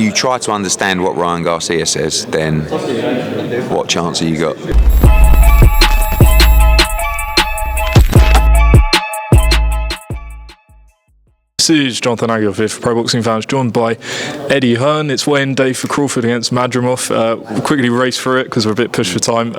if you try to understand what Ryan Garcia says, then what chance have you got? This is Jonathan Aguilar here for Pro Boxing Fans, joined by Eddie Hearn. It's weigh-in day for Crawford against Madrimov. We'll quickly race through it because we're a bit pushed for time.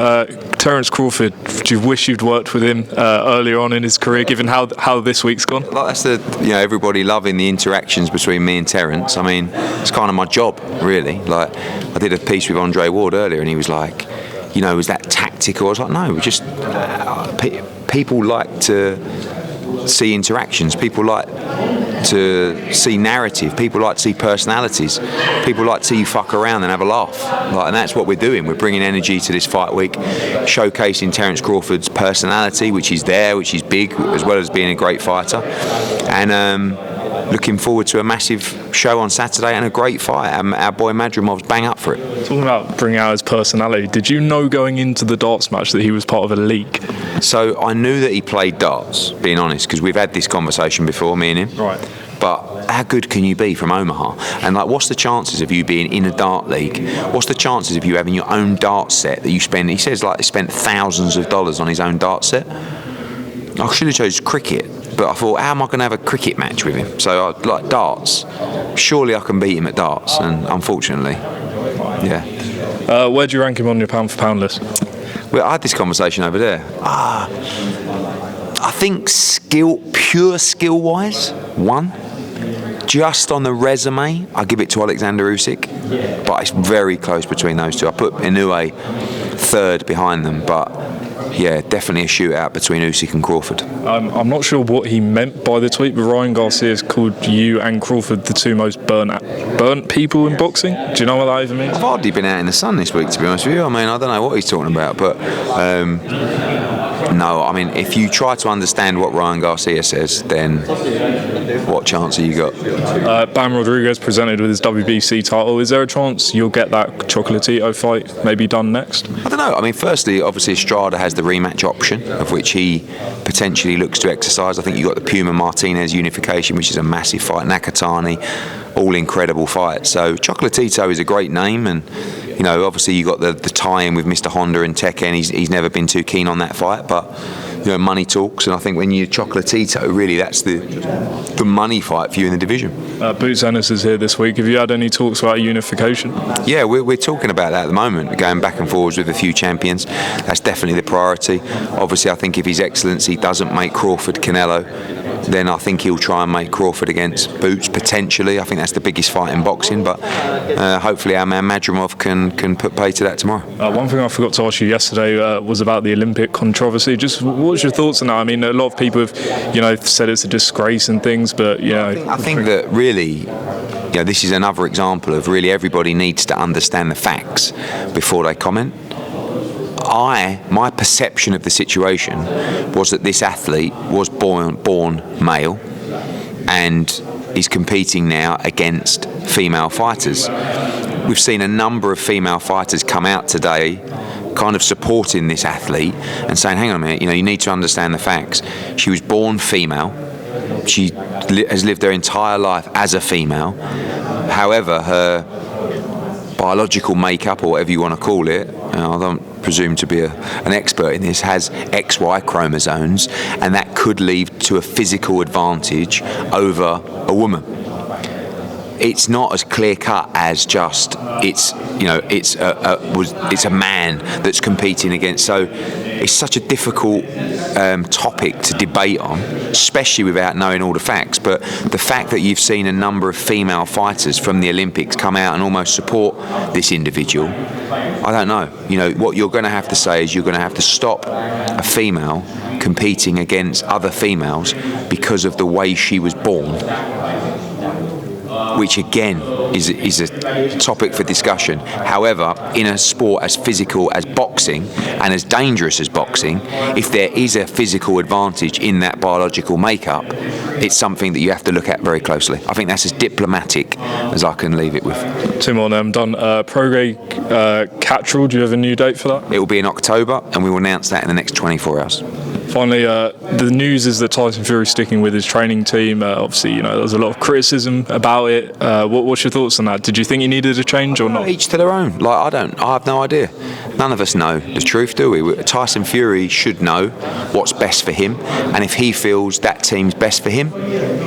Terence Crawford, do you wish you'd worked with him earlier on in his career, given how this week's gone? That's everybody loving the interactions between me and Terence. I mean, it's kind of my job, really. Like, I did a piece with Andre Ward earlier, and he was like, was that tactical? I was like, no, just people like to see interactions. People like to see narrative. People like to see personalities. People like to see you fuck around and have a laugh. And that's what we're doing. We're bringing energy to this fight week, showcasing Terence Crawford's personality, which is there, which is big, as well as being a great fighter. And looking forward to a massive show on Saturday and a great fight. Our boy Madrimov's bang up for it. Talking about bringing out his personality, did you know going into the darts match that he was part of a league? So I knew that he played darts, being honest, because we've had this conversation before, me and him. Right. But how good can you be from Omaha? And what's the chances of you being in a dart league? What's the chances of you having your own dart set that you spend? He says he spent thousands of dollars on his own dart set. I should have chose cricket, but I thought, how am I going to have a cricket match with him? So I like darts. Surely I can beat him at darts, and unfortunately, yeah. Where do you rank him on your pound-for-pound list? Well, I had this conversation over there. I think pure skill-wise, 1. Just on the resume, I give it to Oleksandr Usyk, but it's very close between those two. I put Inoue third behind them, but yeah, definitely a shootout between Usyk and Crawford. I'm not sure what he meant by the tweet, but Ryan Garcia has called you and Crawford the two most burnt people in boxing. Do you know what that even means? I've hardly been out in the sun this week, to be honest with you. I mean, I don't know what he's talking about, but no, I mean, if you try to understand what Ryan Garcia says, then what chance have you got? Bam Rodriguez presented with his WBC title. Is there a chance you'll get that Chocolatito fight maybe done next? I don't know. I mean, firstly, obviously Estrada has the rematch option, of which he potentially looks to exercise. I think you've got the Puma Martinez unification, which is a massive fight. Nakatani, all incredible fights. So Chocolatito is a great name, and obviously you got the tie-in with Mr. Honda and Tekken. He's never been too keen on that fight, but money talks, and I think when you're Chocolatito, really that's the money fight for you in the division. Boots Ennis is here this week. Have you had any talks about unification? Yeah, we're talking about that at the moment, going back and forwards with a few champions. That's definitely the priority. Obviously, I think if His Excellency doesn't make Crawford Canelo, then I think he'll try and make Crawford against Boots, potentially. I think that's the biggest fight in boxing, but hopefully our man Madrimov can put pay to that tomorrow. One thing I forgot to ask you yesterday was about the Olympic controversy. Just what's your thoughts on that? I mean, a lot of people have said it's a disgrace and things, but I think that really this is another example of really everybody needs to understand the facts before they comment. My perception of the situation was that this athlete was born male and is competing now against female fighters. We've seen a number of female fighters come out today kind of supporting this athlete and saying, hang on a minute, you need to understand the facts. She was born female. She has lived her entire life as a female. However, her biological makeup, or whatever you want to call it, I don't presume to be an expert in this, has XY chromosomes, and that could lead to a physical advantage over a woman. It's not as clear cut as just it's a man that's competing against. So it's such a difficult topic to debate on, especially without knowing all the facts. But the fact that you've seen a number of female fighters from the Olympics come out and almost support this individual, I don't know. What you're going to have to say is you're going to have to stop a female competing against other females because of the way she was born, which again is a topic for discussion. However, in a sport as physical as boxing and as dangerous as boxing, if there is a physical advantage in that biological makeup, it's something that you have to look at very closely. I think that's as diplomatic as I can leave it with. Two more now, I'm done. Prograde Cattrall, do you have a new date for that? It will be in October, and we will announce that in the next 24 hours. Finally, the news is that Tyson Fury is sticking with his training team. Obviously, there's a lot of criticism about it. What's your thoughts on that? Did you think he needed a change or not? Each to their own. I have no idea. None of us know the truth, do we? Tyson Fury should know what's best for him, and if he feels that team's best for him,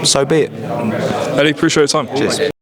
so be it. Eddie, appreciate your time. Cheers.